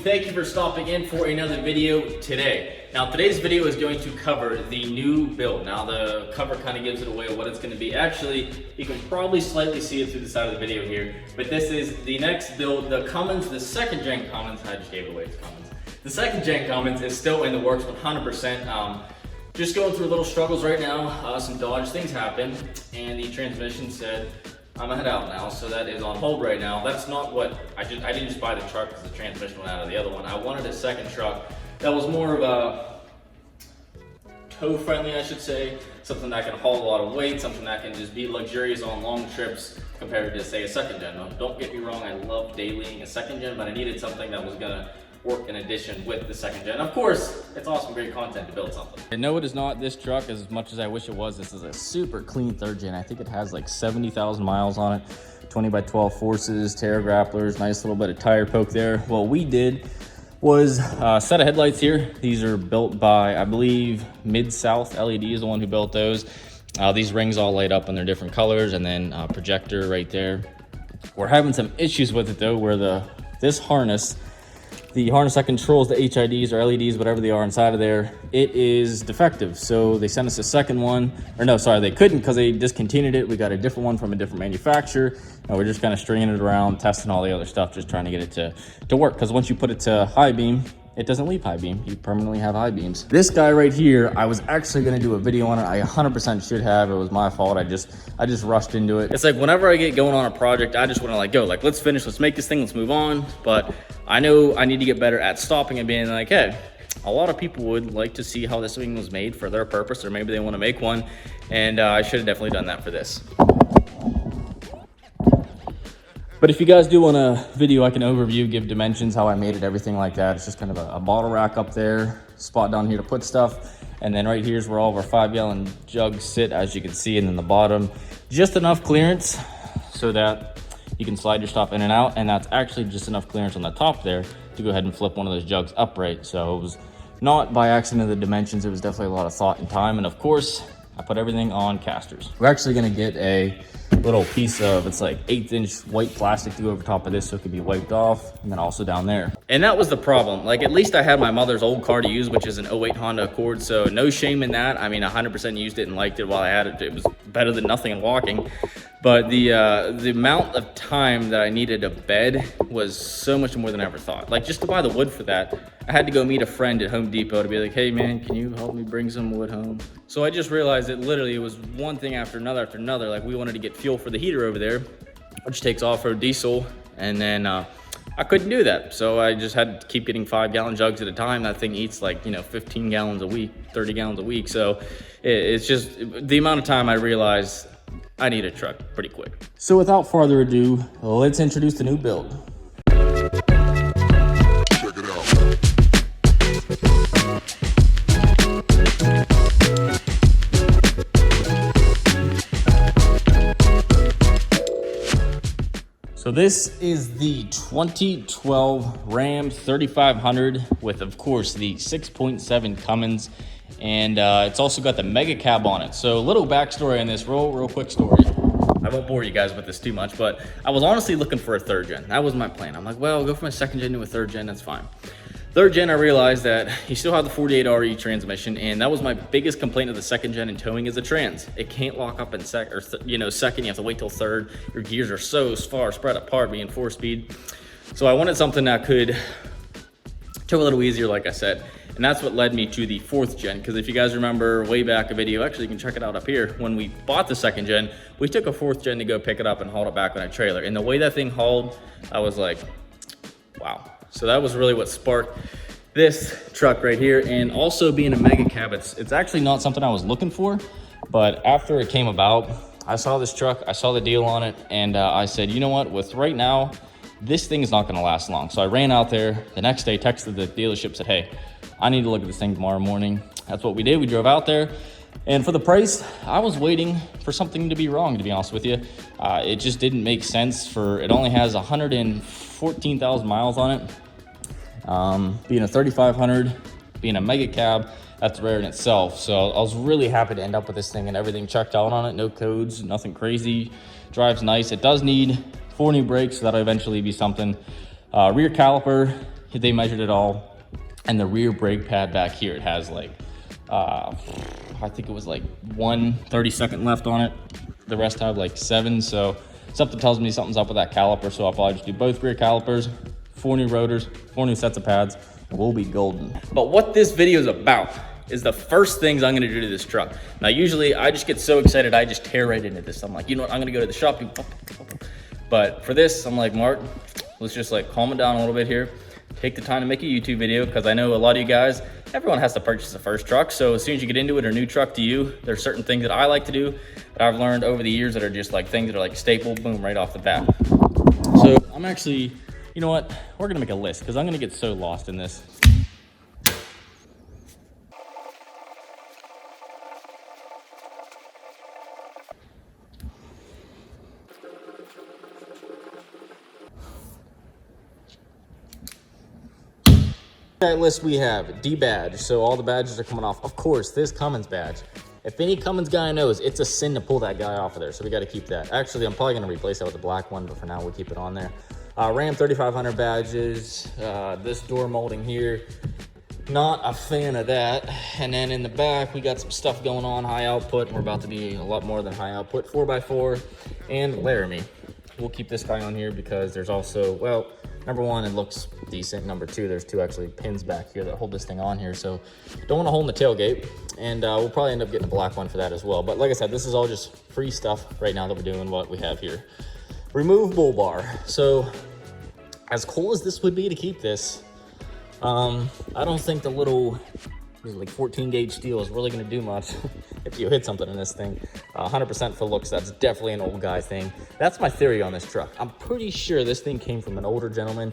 thank you for stopping in for another video today. Now today's video is going to cover the new build. Now the cover kind of gives it away what it's going to be. Actually, you can probably slightly see it through the side of the video here, but this is the next build, the Cummins, the second gen Cummins. I just gave it away, it's Cummins. The second gen Cummins is still in the works 100%. Just going through little struggles right now. Some Dodge things happened and the transmission said, I'm gonna head out now, so that is on hold right now. That's not what, I didn't just buy the truck because the transmission went out of the other one. I wanted a second truck that was more of a tow friendly, I should say. Something that can haul a lot of weight, something that can just be luxurious on long trips compared to say a second gen. Now, don't get me wrong, I love dailying a second gen, but I needed something that was gonna work in addition with the second gen. Of course, it's awesome, great content to build something. And no, it is not this truck as much as I wish it was. This is a super clean third gen. I think it has like 70,000 miles on it, 20 by 12 forces, Terra grapplers, nice little bit of tire poke there. What we did was a set of headlights here. These are built by, I believe, Mid-South LED is the one who built those. These rings all light up in their different colors, and then projector right there. We're having some issues with it though, where this harness, the harness that controls the HIDs or LEDs, whatever they are inside of there, it is defective. So they sent us a second one, or no, sorry, they couldn't because they discontinued it. We got a different one from a different manufacturer. And we're just kind of stringing it around, testing all the other stuff, just trying to get it to work. Because once you put it to high beam, it doesn't leave high beam. You permanently have high beams. This guy right here, I was actually gonna do a video on it. I 100% should have. It was my fault. I just rushed into it. It's like whenever I get going on a project, I just wanna go, like, let's finish, let's make this thing, let's move on. But I know I need to get better at stopping and being like, hey, a lot of people would like to see how this thing was made for their purpose, or maybe they wanna make one. And I should have definitely done that for this. But if you guys do want a video, I can overview, give dimensions, how I made it, everything like that. It's just kind of a bottle rack up there, spot down here to put stuff. And then right here is where all of our 5-gallon jugs sit, as you can see. And then the bottom, just enough clearance so that you can slide your stuff in and out. And that's actually just enough clearance on the top there to go ahead and flip one of those jugs upright. So it was not by accident the dimensions. It was definitely a lot of thought and time. And of course, I put everything on casters. We're actually gonna get a little piece of, it's like 1/8-inch white plastic to go over top of this so it can be wiped off, and then also down there. And that was the problem. Like, at least I had my mother's old car to use, which is an '08 Honda Accord, so no shame in that. I mean, 100% used it and liked it while I had it. It was better than nothing in walking. But the amount of time that I needed a bed was so much more than I ever thought. Like, just to buy the wood for that, I had to go meet a friend at Home Depot to be like, hey man, can you help me bring some wood home? So I just realized that literally it was one thing after another after another. Like, we wanted to get fuel for the heater over there, which takes off-road diesel, and then I couldn't do that. So I just had to keep getting 5-gallon jugs at a time. That thing eats like, 15 gallons a week, 30 gallons a week. So it's just the amount of time I realized I need a truck pretty quick. So without further ado, let's introduce the new build. Check it out. So this is the 2012 Ram 3500 with, of course, the 6.7 Cummins. And it's also got the mega cab on it. So a little backstory on this, real quick story. I won't bore you guys with this too much, but I was honestly looking for a third gen. That was my plan. I'm like, well, I'll go from a second gen to a third gen, that's fine. Third gen, I realized that you still have the 48RE transmission, and that was my biggest complaint of the second gen in towing is the trans. It can't lock up in second, you have to wait till third. Your gears are so far spread apart being 4-speed. So I wanted something that could tow a little easier, like I said. And that's what led me to the 4th gen, because if you guys remember way back a video, actually you can check it out up here, when we bought the 2nd gen, we took a 4th gen to go pick it up and haul it back on a trailer. And the way that thing hauled, I was like, wow. So that was really what sparked this truck right here. And also being a mega cab, it's actually not something I was looking for, but after it came about, I saw this truck, I saw the deal on it, and I said, you know what, with right now, this thing is not gonna last long. So I ran out there the next day, texted the dealership, said, hey, I need to look at this thing tomorrow morning. That's what we did. We drove out there, and for the price, I was waiting for something to be wrong, to be honest with you. It just didn't make sense. It only has 114,000 miles on it. Being a 3500, being a mega cab, that's rare in itself. So I was really happy to end up with this thing and everything checked out on it. No codes, nothing crazy. Drives nice. It does need 4 new brakes, so that'll eventually be something. Rear caliper, they measured it all. And the rear brake pad back here, it has like, I think it was like 1 30-second left on it. The rest have like 7. So something tells me something's up with that caliper. So I'll probably just do both rear calipers, 4 new rotors, 4 new sets of pads, and we'll be golden. But what this video is about is the first things I'm gonna do to this truck. Now, usually I just get so excited, I just tear right into this. I'm like, you know what, I'm gonna go to the shop. But for this, I'm like, Mark, let's just like calm it down a little bit here. Take the time to make a YouTube video, because I know a lot of you guys, everyone has to purchase a first truck. So as soon as you get into it, or a new truck to you, there's certain things that I like to do that I've learned over the years that are just like things that are like staple, boom, right off the bat. So I'm actually, you know what, we're gonna make a list, because I'm gonna get so lost in this. That list we have D badge, so all the badges are coming off. Of course, this Cummins badge. If any Cummins guy knows, it's a sin to pull that guy off of there, so we got to keep that. Actually, I'm probably going to replace that with the black one, but for now we'll keep it on there. Ram 3500 badges. This door molding here, not a fan of that. And then in the back, we got some stuff going on, high output. We're about to be a lot more than high output, 4x4 and Laramie. We'll keep this guy on here because there's also, well, number one, it looks decent. Number two, there's 2 actually pins back here that hold this thing on here. So don't want to hold in the tailgate. And we'll probably end up getting a black one for that as well. But like I said, this is all just free stuff right now that we're doing what we have here. Remove bull bar. So as cool as this would be to keep this, I don't think the little like 14 gauge steel is really going to do much if you hit something in this thing. 100% for looks, that's definitely an old guy thing. That's my theory on this truck. I'm pretty sure this thing came from an older gentleman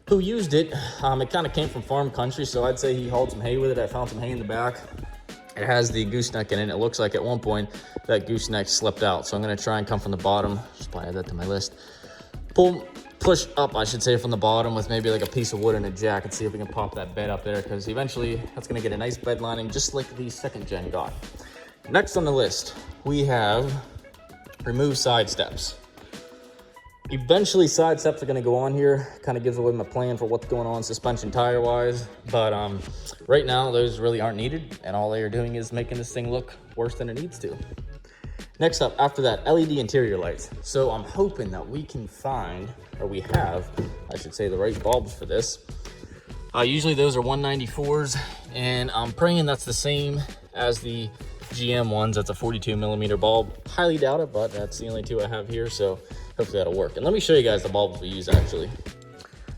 who used it. It kind of came from farm country, so I'd say he hauled some hay with it. I found some hay in the back. It has the gooseneck in it. It looks like at one point that gooseneck slipped out, so I'm going to try and come from the bottom. Just probably add that to my list. Push up, I should say, from the bottom with maybe like a piece of wood and a jack, and see if we can pop that bed up there, because eventually that's going to get a nice bed lining just like the second gen got. Next on the list, we have remove side steps. Eventually side steps are going to go on here. Kind of gives away my plan for what's going on suspension tire wise, but right now those really aren't needed, and all they are doing is making this thing look worse than it needs to. Next up, after that, LED interior lights. So I'm hoping that we can find, or we have, I should say, the right bulbs for this. Usually those are 194s, and I'm praying that's the same as the GM ones. That's a 42 millimeter bulb. Highly doubt it, but that's the only 2 I have here, so hopefully that'll work. And let me show you guys the bulbs we use, actually.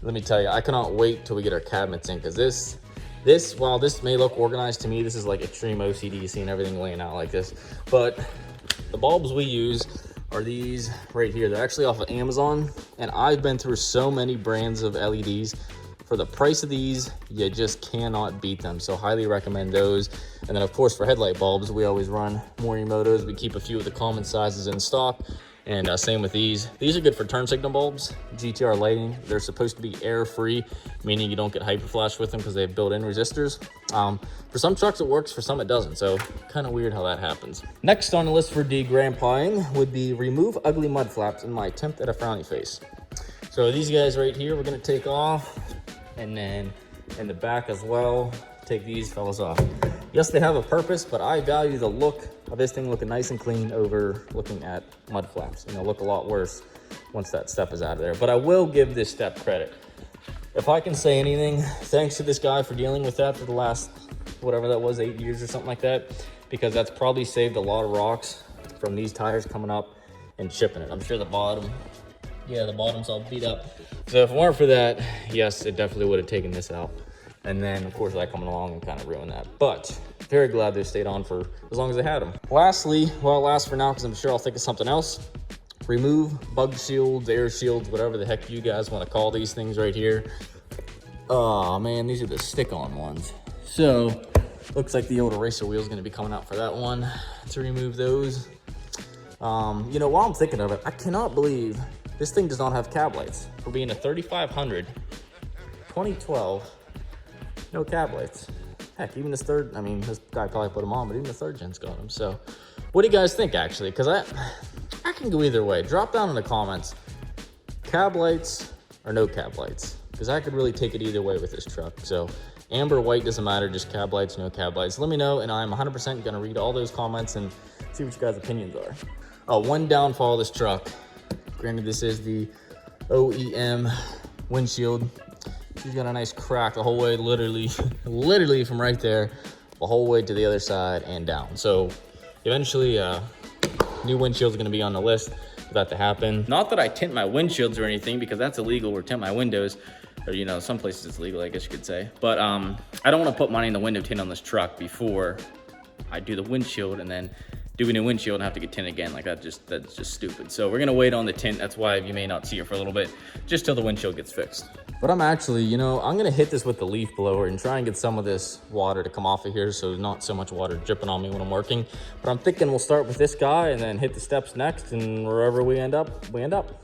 Let me tell you, I cannot wait till we get our cabinets in, because this, while this may look organized to me, this is like extreme OCD, seeing everything laying out like this. But the bulbs we use are these right here. They're actually off of Amazon, and I've been through so many brands of LEDs. For the price of these, you just cannot beat them. So highly recommend those. And then of course for headlight bulbs, we always run Morimotos. We keep a few of the common sizes in stock. And same with these. These are good for turn signal bulbs, GTR lighting. They're supposed to be air free, meaning you don't get hyper flash with them because they have built-in resistors. For some trucks it works, for some it doesn't. So kind of weird how that happens. Next on the list for de-grandpaing would be remove ugly mud flaps in my attempt at a frowny face. So these guys right here, we're gonna take off, and then in the back as well, take these fellas off. Yes, they have a purpose, but I value the look of this thing looking nice and clean over looking at mud flaps. And they'll look a lot worse once that step is out of there. But I will give this step credit. If I can say anything, thanks to this guy for dealing with that for the last, whatever that was, 8 years or something like that, because that's probably saved a lot of rocks from these tires coming up and chipping it. I'm sure the bottom, yeah, the bottom's all beat up. So if it weren't for that, yes, it definitely would have taken this out. And then, of course, that coming along and kind of ruined that. But very glad they stayed on for as long as they had them. Lastly, well, last for now, because I'm sure I'll think of something else. Remove bug shields, air shields, whatever the heck you guys want to call these things right here. Oh, man, these are the stick-on ones. So, looks like the old eraser wheel is going to be coming out for that one to remove those. You know, while I'm thinking of it, I cannot believe this thing does not have cab lights. For being a 3500, 2012, no cab lights. Heck, even this third, I mean, this guy probably put them on, but even the third gen's got them. So what do you guys think, actually? Because I can go either way. Drop down in the comments, cab lights or no cab lights. because I could really take it either way with this truck. So amber, white, doesn't matter, just cab lights, no cab lights. Let me know, and I'm 100% gonna read all those comments and see what you guys' opinions are. Oh, one downfall of this truck. Granted, this is the OEM windshield. She's got a nice crack the whole way, literally from right there, the whole way to the other side and down. So eventually, new windshields are gonna be on the list for that to happen. Not that I tint my windshields or anything, because that's illegal, or tint my windows, or you know, some places it's legal, I guess you could say. But I don't wanna put money in the window tint on this truck before I do the windshield, and then do a new windshield and have to get tint again. Like that's just stupid. So we're gonna wait on the tint. That's why you may not see it for a little bit, just till the windshield gets fixed. But I'm actually, you know, I'm gonna hit this with the leaf blower and try and get some of this water to come off of here, so not so much water dripping on me when I'm working. But I'm thinking we'll start with this guy and then hit the steps next, and wherever we end up, we end up.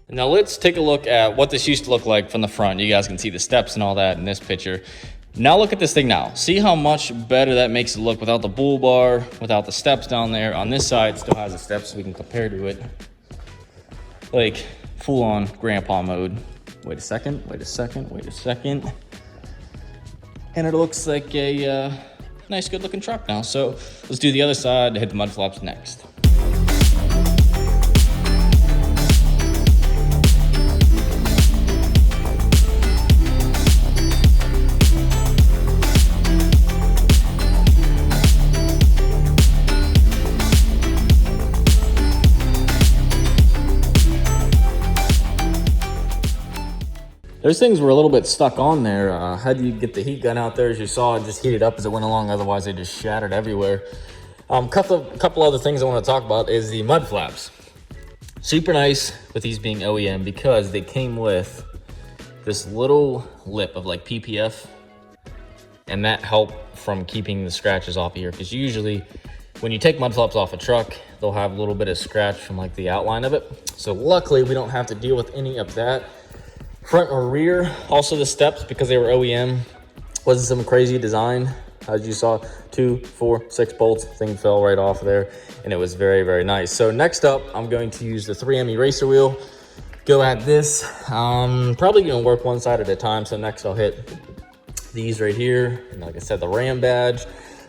Now let's take a look at what this used to look like from the front. You guys can see the steps and all that in this picture. Now look at this thing now. See how much better that makes it look without the bull bar, without the steps down there. On this side, it still has the steps, so we can compare to it. Like full on grandpa mode. Wait a second. And it looks like a nice, good looking truck now. So let's do the other side to hit the mud flaps next. Those things were a little bit stuck on there. Had to get the heat gun out there, as you saw, and just heat it up as it went along. Otherwise, they just shattered everywhere. Couple other things I want to talk about is the mud flaps. Super nice with these being OEM, because they came with this little lip of like PPF, and that helped from keeping the scratches off of here. Because usually, when you take mud flaps off a truck, they'll have a little bit of scratch from like the outline of it. So luckily, we don't have to deal with any of that. Front or rear, also the steps, because they were OEM, wasn't some crazy design. As you saw, 2, 4, 6 bolts, thing fell right off there, and it was very, very nice. So next up, I'm going to use the 3M eraser wheel. Go at this, probably gonna work one side at a time. So next I'll hit these right here, and like I said, the Ram badge.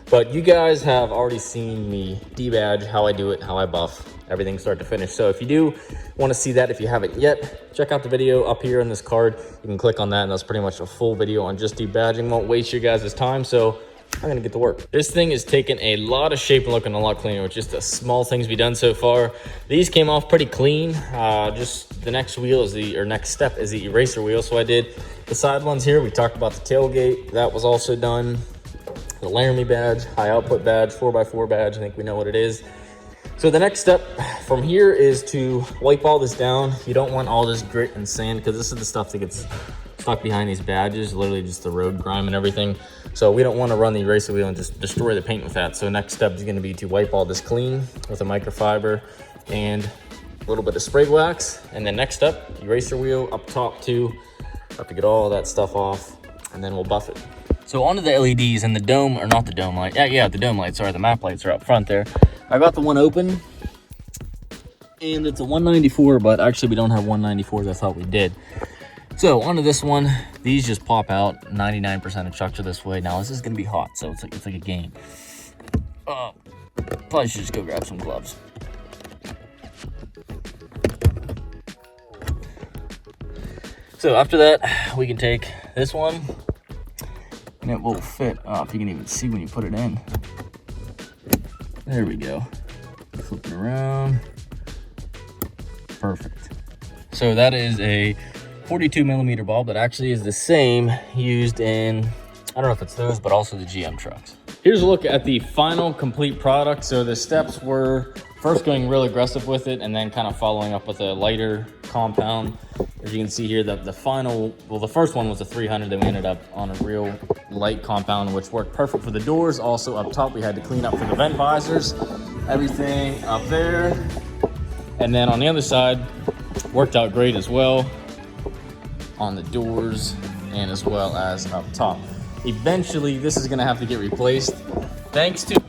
But you guys have already seen me debadge, how I do it, how I buff, everything start to finish. So if you do want to see that, if you haven't yet, check out the video up here on this card. You can click on that, and that's pretty much a full video on just debadging. Won't waste your guys' time, so I'm gonna get to work. This thing is taking a lot of shape and looking a lot cleaner with just the small things we've done so far. These came off pretty clean. Just the next wheel is next step is the eraser wheel. So I did the side ones here. We talked about the tailgate. That was also done. The Laramie badge, high output badge, 4x4 badge. I think we know what it is. So the next step from here is to wipe all this down. You don't want all this grit and sand, because this is the stuff that gets stuck behind these badges, literally just the road grime and everything. So we don't want to run the eraser wheel and just destroy the paint with that. So next step is going to be to wipe all this clean with a microfiber and a little bit of spray wax. And then next up, eraser wheel up top too. Have to get all that stuff off, and then we'll buff it. So onto the LEDs and the dome, or not the dome light. Yeah, the dome lights, sorry, the map lights are up front there. I got the one open, and it's a 194, but actually we don't have 194s. I thought we did. So onto this one. These just pop out. 99% of trucks are this way. Now this is gonna be hot, so it's like a game. Probably should just go grab some gloves. So after that, we can take this one, and it will fit. If you can even see when you put it in. There we go. Flip it around. Perfect. So that is a 42 millimeter bulb that actually is the same used in, I don't know if it's those, but also the GM trucks. Here's a look at the final complete product. So the steps were first going real aggressive with it, and then kind of following up with a lighter compound. As you can see here, the final, well, the first one was a 300, then we ended up on a real light compound, which worked perfect for the doors. Also up top, we had to clean up for the vent visors, everything up there. And then on the other side, worked out great as well on the doors and as well as up top. Eventually, this is gonna have to get replaced. Thanks to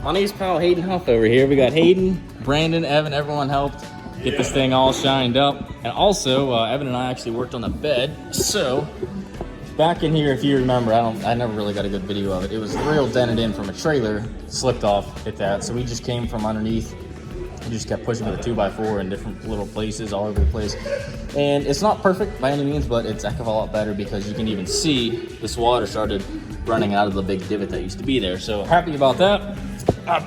Money's pal Hayden Huff over here. We got Hayden, Brandon, Evan, everyone helped get this thing all shined up. And also, Evan and I actually worked on the bed. So, back in here, if you remember, I never really got a good video of it. It was real dented in from a trailer, slipped off, hit that. So we just came from underneath. We just kept pushing with a 2x4 in different little places all over the place. And it's not perfect by any means, but it's a heck of a lot better because you can even see this water started running out of the big divot that used to be there. So happy about that.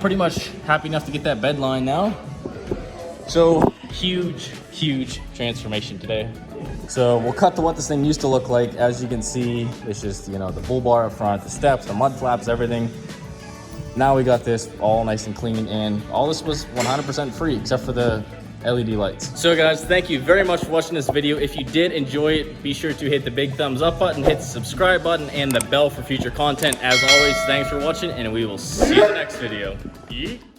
Pretty much happy enough to get that bed line now. So huge transformation today. So we'll cut to what this thing used to look like. As you can see, it's just, you know, the bull bar up front, the steps, the mud flaps, everything. Now we got this all nice and clean, and all this was 100% free except for the LED lights. So guys, thank you very much for watching this video. If you did enjoy it, be sure to hit the big thumbs up button, hit the subscribe button, and the bell for future content. As always, thanks for watching, and we will see you in the next video. Yeet.